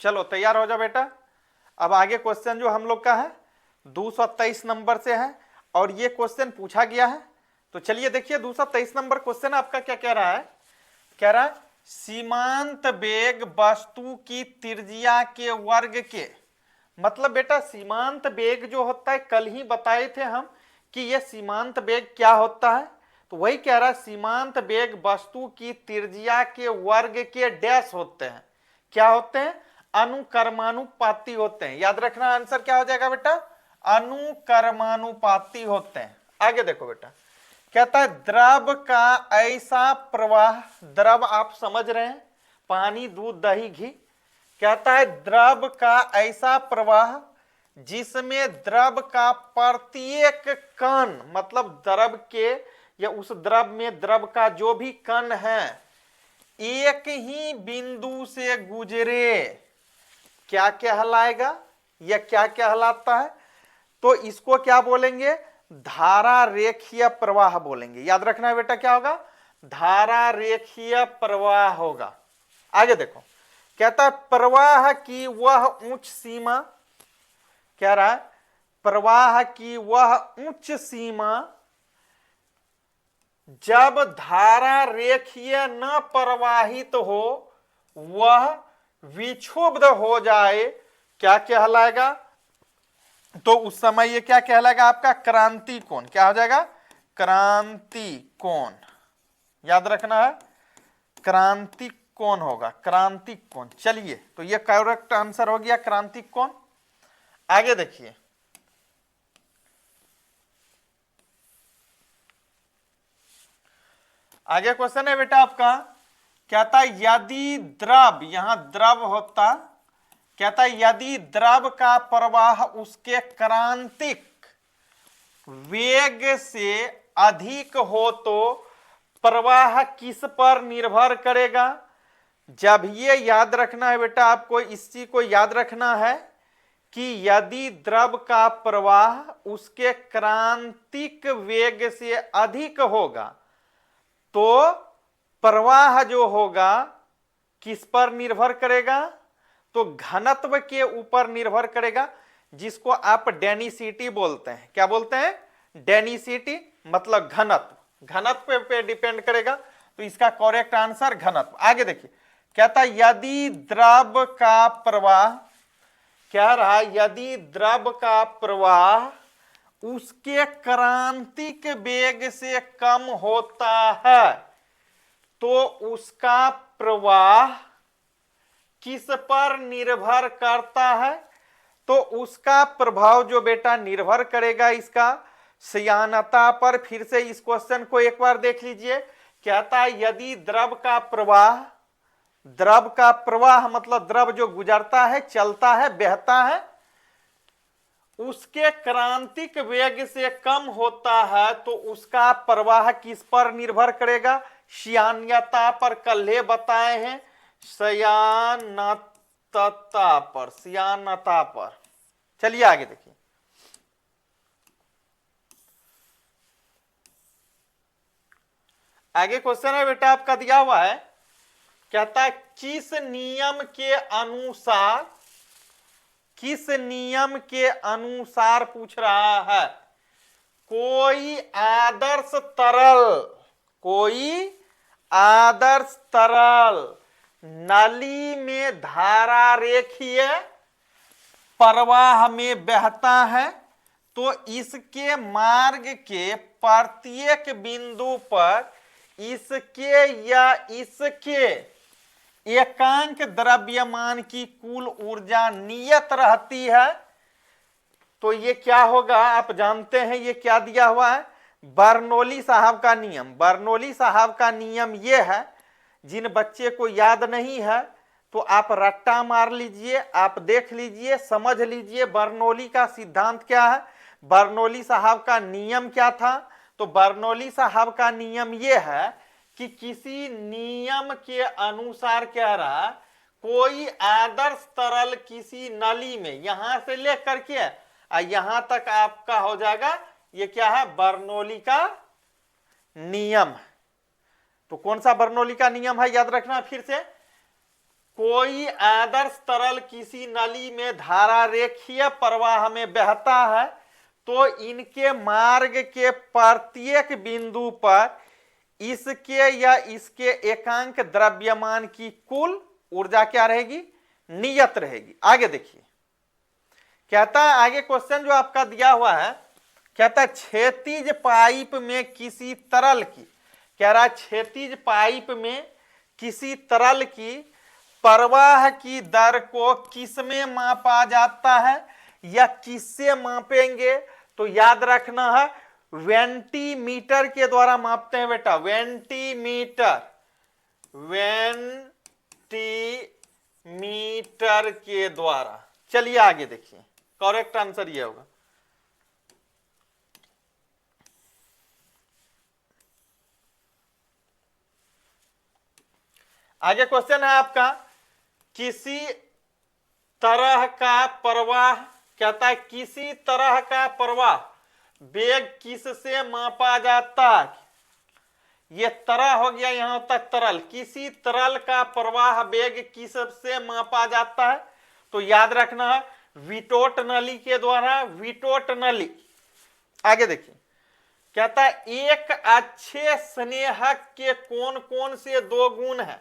चलो तैयार हो जाओ बेटा। अब आगे क्वेश्चन जो हम लोग का है 223 नंबर से है और ये क्वेश्चन पूछा गया है। तो चलिए देखिए 223 नंबर क्वेश्चन आपका क्या कह रहा है। कह रहा है सीमांत वेग वस्तु की त्रिज्या के वर्ग के, मतलब बेटा सीमांत वेग जो होता है कल ही बताए थे हम कि ये सीमांत वेग क्या होता है। तो वही कह रहा है सीमांत वेग वस्तु की त्रिज्या के वर्ग के डैश होते हैं। क्या होते हैं? अनुकर्मानुपाती होते हैं। याद रखना आंसर क्या हो जाएगा बेटा? अनुकर्मानुपाती होते हैं। आगे देखो बेटा, कहता है द्रव का ऐसा प्रवाह, द्रव आप समझ रहे हैं पानी दूध दही घी। कहता है द्रव का ऐसा प्रवाह जिसमें द्रव का प्रत्येक कण, मतलब द्रव के या उस द्रव में द्रव का जो भी कण है एक ही बिंदु से गुजरे, क्या कहलाएगा? यह क्या कहलाता है? तो इसको क्या बोलेंगे? धारा रेखीय प्रवाह बोलेंगे। याद रखना है बेटा क्या होगा? धारा रेखीय प्रवाह होगा। आगे देखो, कहता है प्रवाह की वह उच्च सीमा, कह रहा है प्रवाह की वह उच्च सीमा जब धारा रेखीय न प्रवाहित हो वह विक्षुब्ध हो जाए, क्या कहलाएगा? तो उस समय ये क्या कहलाएगा आपका? क्रांति कोण। क्या हो जाएगा? क्रांति कोण। याद रखना है क्रांति कोण होगा, क्रांति कोण। चलिए तो ये करेक्ट आंसर हो गया क्रांति कोण। आगे देखिए, आगे क्वेश्चन है बेटा आपका, कहता है यदि द्रव, यहां द्रव होता, कहता है यदि द्रव का प्रवाह उसके क्रांतिक वेग से अधिक हो तो प्रवाह किस पर निर्भर करेगा? जब ये याद रखना है बेटा, आपको इस चीज को याद रखना है कि यदि द्रव का प्रवाह उसके क्रांतिक वेग से अधिक होगा तो प्रवाह जो होगा किस पर निर्भर करेगा? तो घनत्व के ऊपर निर्भर करेगा, जिसको आप डेनिसिटी बोलते हैं। क्या बोलते हैं? डेनिसिटी, मतलब घनत्व। घनत्व पे डिपेंड करेगा। तो इसका करेक्ट आंसर घनत्व। आगे देखिए, कहता है यदि द्रव का प्रवाह, कह रहा है यदि द्रव का प्रवाह उसके क्रांतिक वेग से कम होता है तो उसका प्रवाह किस पर निर्भर करता है? तो उसका प्रभाव जो बेटा निर्भर करेगा इसका श्यानता पर। फिर से इस क्वेश्चन को एक बार देख लीजिए। कहता है यदि द्रव का प्रवाह, द्रव का प्रवाह मतलब द्रव जो गुजरता है, चलता है, बहता है, उसके क्रांतिक वेग से कम होता है तो उसका प्रवाह किस पर निर्भर करेगा? श्यानता पर। कल बताए हैं श्यानता पर, श्यानता पर। चलिए आगे देखिए, आगे क्वेश्चन है बेटा आपका दिया हुआ है। कहता है किस नियम के अनुसार, किस नियम के अनुसार पूछ रहा है, कोई आदर्श तरल, कोई आदर्श तरल नली में धारा रेखीय प्रवाह में बहता है तो इसके मार्ग के प्रत्येक बिंदु पर इसके या इसके एकांक द्रव्यमान की कुल ऊर्जा नियत रहती है। तो ये क्या होगा आप जानते हैं, ये क्या दिया हुआ है? बर्नौली साहब का नियम। बर्नौली साहब का नियम ये है, जिन बच्चे को याद नहीं है तो आप रट्टा मार लीजिए, आप देख लीजिए, समझ लीजिए बर्नौली का सिद्धांत क्या है, बर्नौली साहब का नियम क्या था। तो बर्नौली साहब का नियम ये है कि किसी नियम के अनुसार कह रहा कोई आदर्श तरल किसी नली में, यहां से लेकर के यहां तक आपका हो जाएगा, ये क्या है? बर्नौली का नियम। तो कौन सा बर्नौली का नियम है याद रखना फिर से, कोई आदर्श तरल किसी नली में धारा रेखीय प्रवाह में बहता है तो इनके मार्ग के प्रत्येक बिंदु पर इसके या इसके एकांक द्रव्यमान की कुल ऊर्जा क्या रहेगी, नियत रहेगी। आगे देखिए कहता है, आगे क्वेश्चन जो आपका दिया हुआ है कहता है क्षैतिज पाइप में किसी तरल की, कह रहा है क्षैतिज पाइप में किसी तरल की प्रवाह की दर को किसमें मापा जाता है या किससे मापेंगे, तो याद रखना है वेंटीमीटर के द्वारा मापते हैं बेटा, वेंटीमीटर, वेंटीमीटर के द्वारा। चलिए आगे देखिए, करेक्ट आंसर ये होगा। आगे क्वेश्चन है आपका, किसी तरह का प्रवाह, कहता है किसी तरह का प्रवाह वेग किससे मापा जाता है, ये तरह हो गया यहां तक तरल, किसी तरल का प्रवाह वेग किससे मापा जाता है, तो याद रखना है विटोट नली के द्वारा, विटोट नली। आगे देखिए कहता है एक अच्छे स्नेहक के कौन कौन से दो गुण हैं,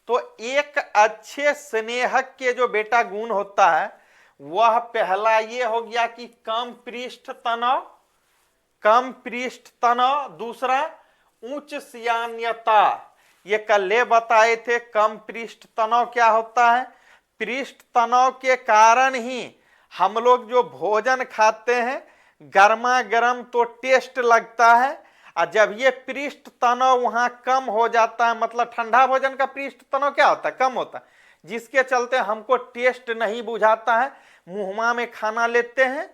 तो एक अच्छे स्नेहक के जो बेटा गुण होता है वह पहला ये हो गया कि कम पृष्ठ तनाव, कम पृष्ठ तनाव, दूसरा उच्च सियान्यता, ये कल बताए थे कम पृष्ठ तनाव क्या होता है, पृष्ठ तनाव के कारण ही हम लोग जो भोजन खाते हैं गर्मा गर्म तो टेस्ट लगता है, और जब ये पृष्ठ तनाव वहां कम हो जाता है, मतलब ठंडा भोजन का पृष्ठ तनाव क्या होता है, कम होता है, जिसके चलते हमको टेस्ट नहीं बुझाता है, मुंहमा में खाना लेते हैं,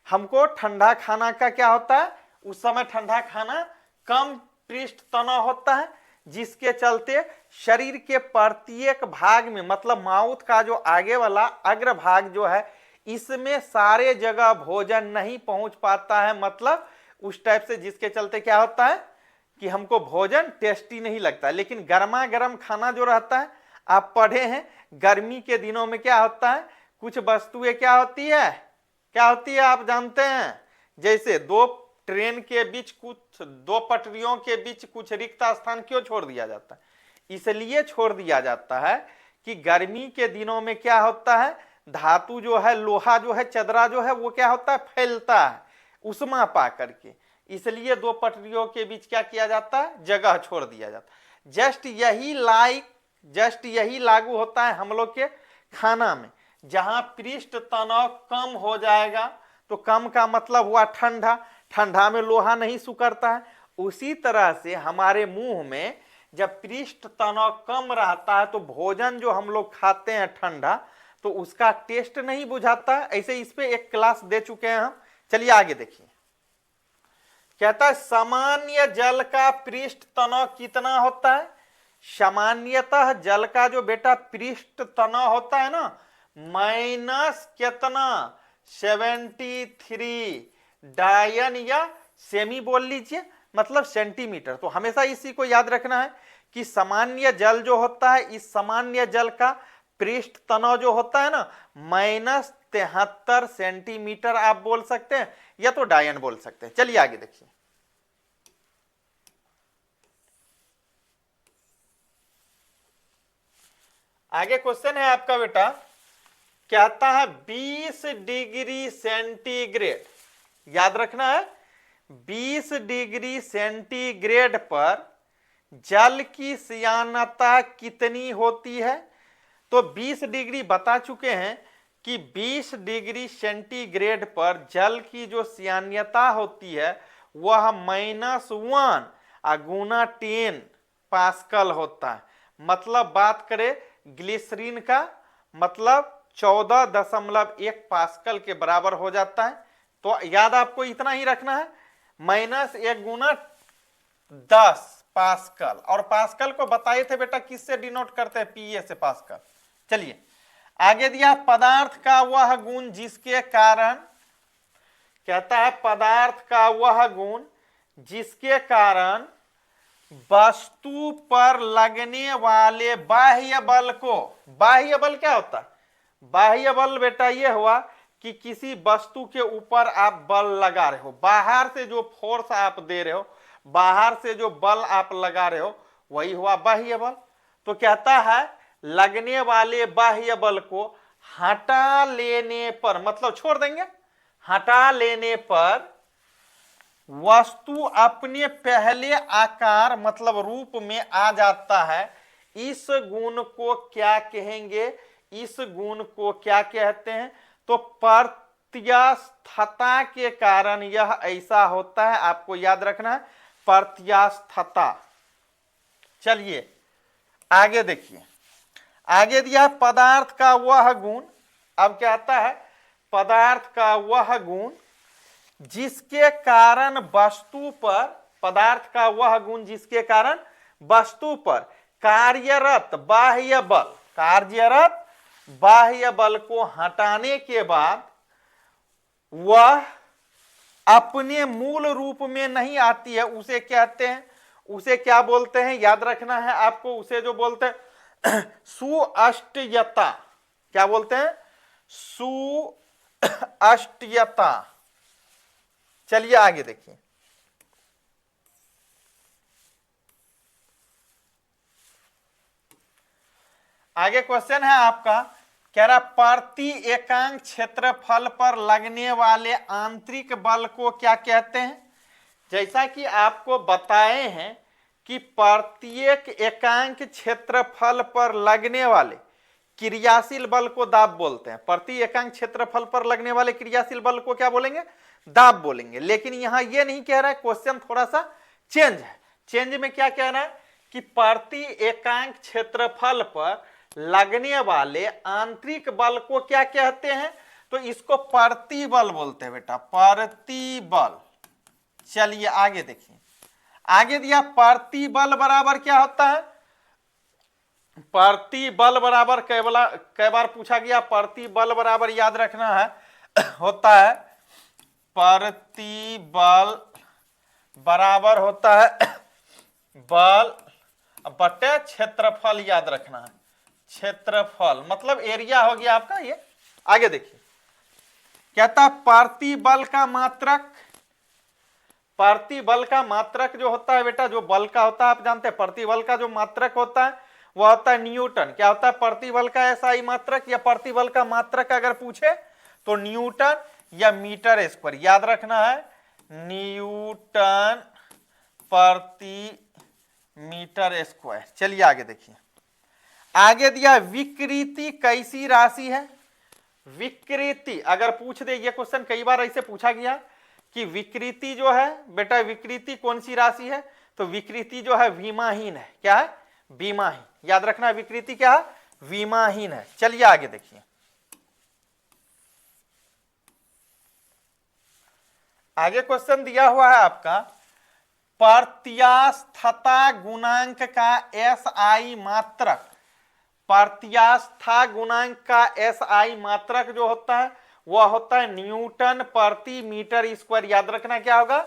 हमको ठंडा खाना का क्या होता है, उस समय ठंडा खाना कम पृष्ठ तनाव होता है, जिसके चलते शरीर के प्रत्येक भाग में, मतलब माउथ का जो आगे वाला अग्र भाग जो है इसमें सारे जगह भोजन नहीं पहुंच पाता है, मतलब उस टाइप से, जिसके चलते क्या होता है कि हमको भोजन टेस्टी नहीं लगता। लेकिन गर्मा गर्म खाना जो रहता है, आप पढ़े हैं गर्मी के दिनों में क्या होता है, कुछ वस्तुएं क्या होती है, क्या होती है आप जानते हैं, जैसे दो ट्रेन के बीच, कुछ दो पटरियों के बीच कुछ रिक्त स्थान क्यों छोड़ दिया जाता है, इसलिए छोड़ दिया जाता है कि गर्मी के दिनों में क्या होता है, धातु जो है, लोहा जो है, चदरा जो है, वो क्या होता है, फैलता है उष्मा पा करके, इसलिए दो पटरियों के बीच क्या किया जाता है, जगह छोड़ दिया जाता है। जस्ट यही लागू होता है हम लोग के खाना में, जहां पृष्ठ तनाव कम हो जाएगा, तो कम का मतलब हुआ ठंडा, ठंडा में लोहा नहीं सुकड़ता है, उसी तरह से हमारे मुंह में जब पृष्ठ तनाव कम रहता है तो भोजन जो हम लोग खाते हैं ठंडा, तो उसका टेस्ट नहीं बुझाता। ऐसे इस पे एक क्लास दे चुके हैं हम। चलिए आगे देखिए, कहता है सामान्य जल का पृष्ठ तनाव कितना होता है, सामान्यतः जल का जो बेटा पृष्ठ तनाव होता है ना, माइनस कितना 73 डायन या सेमी बोल लीजिए, मतलब सेंटीमीटर। तो हमेशा इसी को याद रखना है कि सामान्य जल जो होता है, इस सामान्य जल का पृष्ठ तनाव जो होता है ना, -73 सेंटीमीटर आप बोल सकते हैं, या तो डायन बोल सकते हैं। चलिए आगे देखिए, आगे क्वेश्चन है आपका बेटा, कहता है 20 डिग्री सेंटीग्रेड, याद रखना है 20 डिग्री सेंटीग्रेड पर जल की सियानता कितनी होती है, तो 20 डिग्री बता चुके हैं कि 20 डिग्री सेंटीग्रेड पर जल की जो सियानता होती है वह -1 गुना 10 पास्कल होता है। मतलब बात करें ग्लिसरीन का, मतलब 14.1 पास्कल के बराबर हो जाता है। तो याद आपको इतना ही रखना है, -1 गुना 10 पास्कल, और पास्कल को बताए थे बेटा किससे डिनोट करते हैं, पीए से पास्कल। चलिए आगे दिया, पदार्थ का वह गुण जिसके कारण, कहता है पदार्थ का वह गुण जिसके कारण वस्तु पर लगने वाले बाह्य बल को, बाह्य बल क्या होता है? बाह्य बल बेटा ये हुआ कि किसी वस्तु के ऊपर आप बल लगा रहे हो, बाहर से जो फोर्स आप दे रहे हो, बाहर से जो बल आप लगा रहे हो, वही हुआ बाह्य बल। तो कहता है लगने वाले बाह्य बल को हटा लेने पर, मतलब छोड़ देंगे, हटा लेने पर वस्तु अपने पहले आकार मतलब रूप में आ जाता है। इस गुण को क्या कहेंगे? इस गुण को क्या कहते हैं? तो प्रत्यास्थता के कारण यह ऐसा होता है, आपको याद रखना है, प्रत्यास्थता। चलिए आगे देखिए, आगे दिया पदार्थ का वह गुण। अब क्या आता है? पदार्थ का वह गुण जिसके कारण वस्तु पर, पदार्थ का वह गुण जिसके कारण वस्तु पर कार्यरत बाह्य बल, कार्यरत बाह्य बल को हटाने के बाद वह अपने मूल रूप में नहीं आती है, उसे कहते हैं, उसे क्या बोलते हैं? याद रखना है आपको, उसे जो बोलते हैं सुअष्टयता। क्या बोलते हैं? सुअष्टयता। चलिए आगे देखिए, आगे क्वेश्चन है आपका, कह रहा प्रति एकांक क्षेत्रफल पर लगने वाले आंतरिक बल को क्या कहते हैं? जैसा कि आपको बताए हैं कि प्रत्येक एकांक क्षेत्रफल पर लगने वाले क्रियाशील बल को दाब बोलते हैं। प्रति एकांक क्षेत्रफल पर लगने वाले क्रियाशील बल को क्या बोलेंगे? दाब बोलेंगे। लेकिन यहां यह नहीं कह रहा है, क्वेश्चन थोड़ा सा चेंज है। चेंज में क्या कह रहा है कि प्रति एकांक क्षेत्रफल पर लगने वाले आंतरिक बल को क्या कहते हैं? तो इसको प्रतिबल बोलते हैं बेटा, प्रतिबल। चलिए आगे देखिए, आगे दिया प्रतिबल बराबर क्या होता है? प्रतिबल बराबर कई बार पूछा गया, प्रतिबल बराबर याद रखना है होता है, प्रतिबल बराबर होता है बल बटे क्षेत्रफल। याद रखना है, क्षेत्रफल मतलब एरिया हो गया आपका ये। आगे देखिए, कहता प्रतिबल का मात्रक, प्रतिबल का मात्रक जो होता है बेटा, जो बल का होता है आप जानते हैं, प्रतिबल का जो मात्रक होता है वह होता है न्यूटन। क्या होता है? प्रतिबल का एसआई मात्रक या प्रतिबल का मात्रक अगर पूछे तो न्यूटन या मीटर स्क्वायर। याद रखना है, न्यूटन प्रति मीटर स्क्वायर। चलिए आगे देखिए, आगे दिया विकृति कैसी राशि है? विकृति अगर पूछ दे, ये क्वेश्चन कई बार ऐसे पूछा गया कि विकृति जो है बेटा, विकृति कौन सी राशि है? तो विकृति जो है विमाहीन है। क्या है? विमाहीन। याद रखना, विकृति क्या है? विमाहीन है। चलिए आगे देखिए, आगे क्वेश्चन दिया हुआ है आपका, प्रत्यास्थता गुणांक का एसआई मात्रक, प्रत्यास्था गुणांक का एसआई मात्रक जो होता है वह होता है न्यूटन प्रति मीटर स्क्वायर। याद रखना क्या होगा?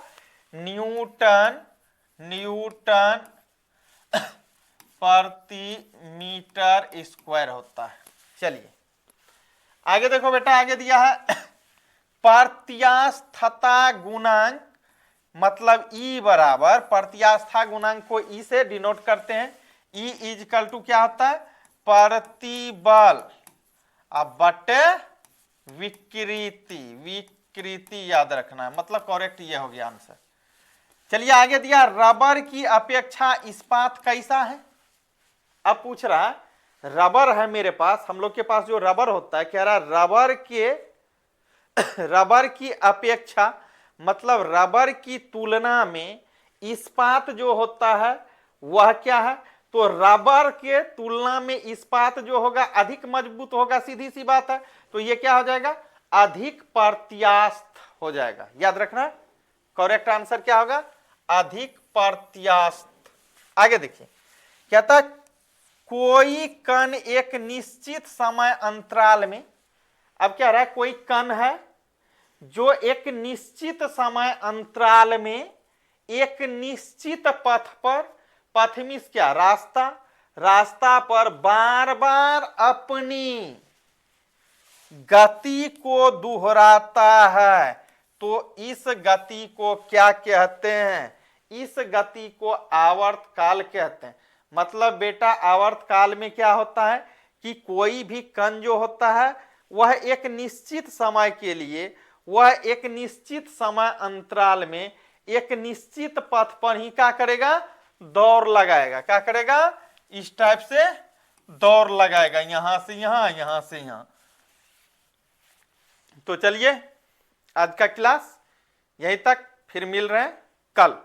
न्यूटन प्रति मीटर स्क्वायर होता है। चलिए आगे देखो बेटा, आगे दिया है प्रत्यास्थता गुणांक, मतलब ई बराबर, प्रत्यास्था गुणांक को ई से डिनोट करते हैं। ई इज इक्वल टू क्या होता है? प्रतिबल अब बटे विकृति। विकृति याद रखना है, मतलब करेक्ट ये हो गया आंसर। चलिए आगे दिया, रबर की अपेक्षा इस्पात कैसा है? अब पूछ रहा है, रबर है मेरे पास, हम लोग के पास जो रबर होता है, कह रहा रबर की अपेक्षा मतलब रबर की तुलना में इस्पात जो होता है वह क्या है? तो रबर के तुलना में इस्पात जो होगा अधिक मजबूत होगा, सीधी सी बात है। तो ये क्या हो जाएगा? अधिक प्रत्यास्थ हो जाएगा। याद रखना, करेक्ट आंसर क्या होगा? अधिक प्रत्यास्थ। आगे देखिए, कहता कोई कण एक निश्चित समय अंतराल में, अब क्या रहा है, कोई कण है जो एक निश्चित समय अंतराल में एक निश्चित पथ पर पथ मीन्स क्या, रास्ता, रास्ता पर बार बार अपनी गति को दोहराता है, तो इस गति को क्या कहते हैं, इस गति को आवर्तकाल कहते हैं। मतलब बेटा आवर्तकाल में क्या होता है कि कोई भी कण जो होता है वह एक निश्चित समय के लिए, वह एक निश्चित समय अंतराल में एक निश्चित पथ पर ही क्या करेगा, दौड़ लगाएगा। क्या करेगा, इस टाइप से दौड़ लगाएगा, यहां से यहां, यहां से यहां। तो चलिए आज का क्लास यहीं तक, फिर मिल रहे हैं कल।